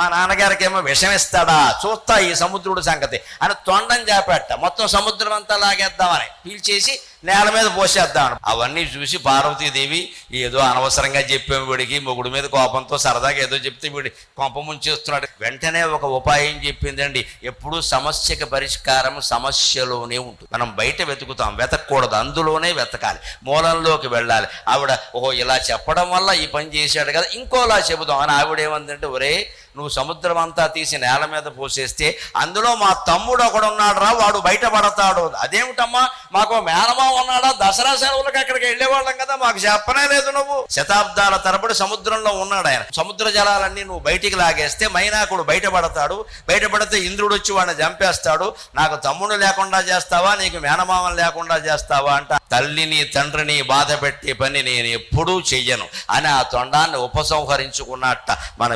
మా నాన్నగారికి ఏమో విషం ఇస్తాడా, చూస్తా ఈ సముద్రుడు సంగతి అని తొండం చేపట్ట. మొత్తం సముద్రం అంతా లాగేద్దామని పీల్చేసి నేల మీద పోసేద్దామని. అవన్నీ చూసి పార్వతీదేవి ఏదో అనవసరంగా చెప్పాము, వీడికి మొగుడు మీద కోపంతో సరదాగా ఏదో చెప్తే వీడి కొంప ముంచేస్తున్నాడు. వెంటనే ఒక ఉపాయం చెప్పిందండి. ఎప్పుడూ సమస్యకి పరిష్కారం సమస్యలోనే ఉంటుంది. మనం బయట వెతుకుతాం, వెతకూడదు, అందులోనే వెతకాలి, మూలంలోకి వెళ్ళాలి. ఆవిడ ఓహో ఇలా చెప్పడం వల్ల ఈ పని చేశాడు కదా, ఇంకోలా చెబుదాం అని ఆవిడేమందంటే, ఒరే నువ్వు సముద్రం అంతా తీసి నేల మీద పోసేస్తే అందులో మా తమ్ముడు ఒకడున్నాడు రా, వాడు బయటపడతాడు. అదేమిటమ్మా, మాకు మేనమా ఉన్నాడా, దసరా సెలవులకు అక్కడికి వెళ్ళేవాళ్ళం కదా, మాకు చెప్పనే లేదు. నువ్వు శతాబ్దాల తరబడి సముద్రంలో ఉన్నాడు ఆయన. సముద్ర జలాలన్నీ నువ్వు బయటికి లాగేస్తే మైనాకుడు బయటపడతాడు, బయటపడితే ఇంద్రుడు వచ్చి వాడిని చంపేస్తాడు. నాకు తమ్ముడు లేకుండా చేస్తావా, నీకు మేనమామం లేకుండా చేస్తావా అంట. తల్లిని తండ్రిని బాధ పెట్టే పని నేను ఎప్పుడూ చెయ్యను అని ఆ తొండాన్ని ఉపసంహరించుకున్నట్ట మన